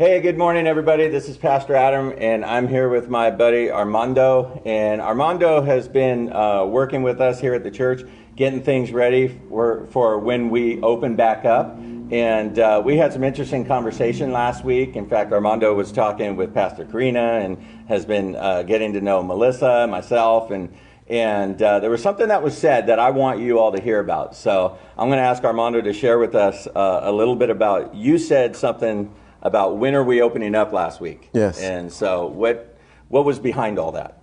Hey, good morning, everybody. This is Pastor Adam, and I'm here with my buddy Armando. And Armando has been working with us here at the church, getting things ready for when we open back up. And we had some interesting conversation last week. In fact, Armando was talking with Pastor Karina and has been getting to know Melissa, myself, and there was something that was said that I want you all to hear about. So I'm going to ask Armando to share with us a little bit about, you said something about when are we opening up last week. Yes. And so what was behind all that?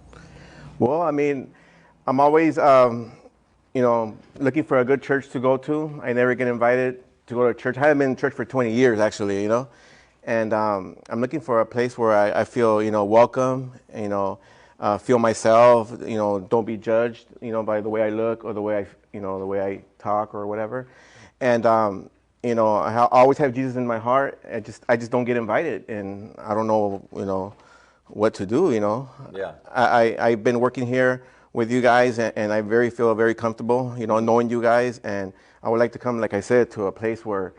Well, I mean, I'm always, looking for a good church to go to. I never get invited to go to church. I haven't been in church for 20 years, actually, And I'm looking for a place where I feel, welcome, feel myself, don't be judged, by the way I look or the way I talk or whatever. And, I always have Jesus in my heart. I just don't get invited, and I don't know, what to do. Yeah. I've been working here with you guys, and I feel very comfortable, knowing you guys, and I would like to come, like I said, to a place where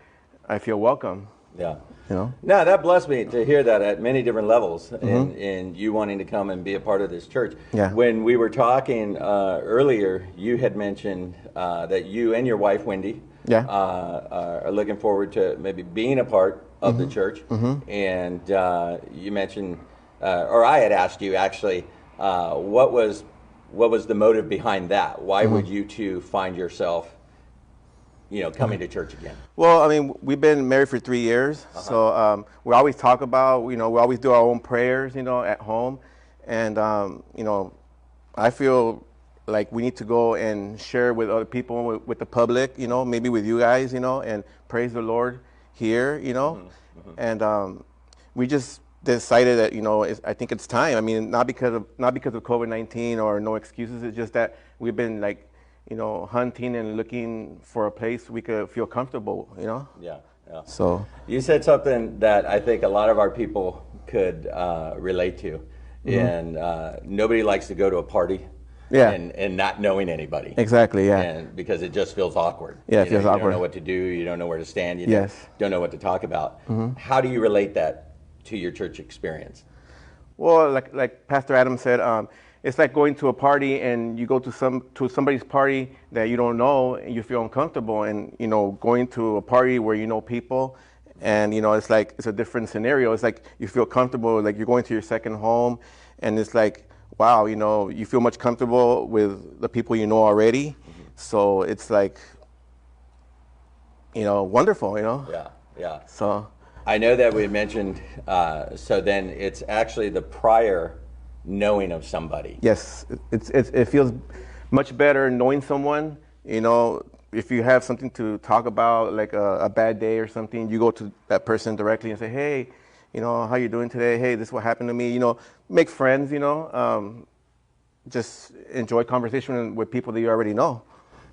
I feel welcome. Yeah. No, that blessed me to hear that at many different levels, and you wanting to come and be a part of this church. Yeah. When we were talking earlier, you had mentioned that you and your wife, Wendy, are looking forward to maybe being a part of the church. And you mentioned, or I had asked you actually, what was the motive behind that? Why would you two find yourself coming to church again? Well, I mean, we've been married for 3 years, so we always talk about, we always do our own prayers, at home, and I feel like we need to go and share with other people, with the public, maybe with you guys, and praise the Lord here, and we just decided that I think it's time. I mean, not because of COVID-19 or no excuses. It's just that we've been hunting and looking for a place we could feel comfortable, Yeah. So you said something that I think a lot of our people could relate to, and nobody likes to go to a party, and not knowing anybody. Exactly, yeah. And because it just feels awkward. Yeah, it feels awkward. You don't know what to do. You don't know where to stand. You Yes. don't know what to talk about. How do you relate that to your church experience? Well, like Pastor Adam said, it's like going to a party and you go to somebody's party that you don't know and you feel uncomfortable, and going to a party where you know people, and it's like it's a different scenario. It's like you feel comfortable, like you're going to your second home, and it's like, wow, you feel much comfortable with the people you know already. So it's like, wonderful, Yeah. So I know that we mentioned, so then it's actually the prior knowing of somebody. yes, it feels much better knowing someone. If you have something to talk about, like a bad day or something, you go to that person directly and say, hey, how you doing today? Hey, this is what happened to me. Make friends, just enjoy conversation with people that you already know.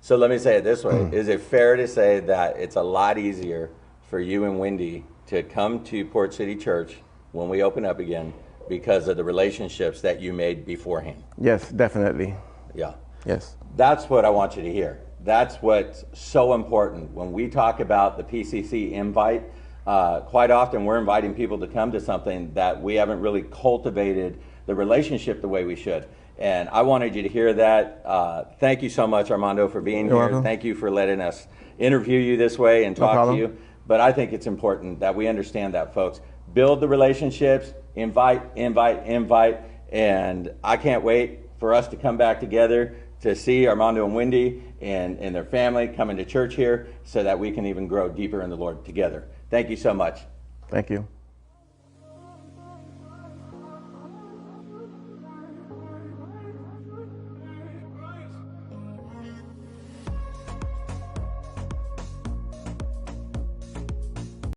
So let me say it this way. Is it fair to say that it's a lot easier for you and Wendy to come to Port City Church when we open up again because of the relationships that you made beforehand? Yes, definitely. Yeah. Yes. That's what I want you to hear. That's what's so important. When we talk about the PCC invite, quite often we're inviting people to come to something that we haven't really cultivated the relationship the way we should. And I wanted you to hear that. Thank you so much, Armando, for being You're here. welcome. Thank you for letting us interview you this way and No talk to problem. you. But I think it's important that we understand that, folks. Build the relationships, invite, and I can't wait for us to come back together to see Armando and Wendy and their family coming to church here so that we can even grow deeper in the Lord together. Thank you so much. Thank you.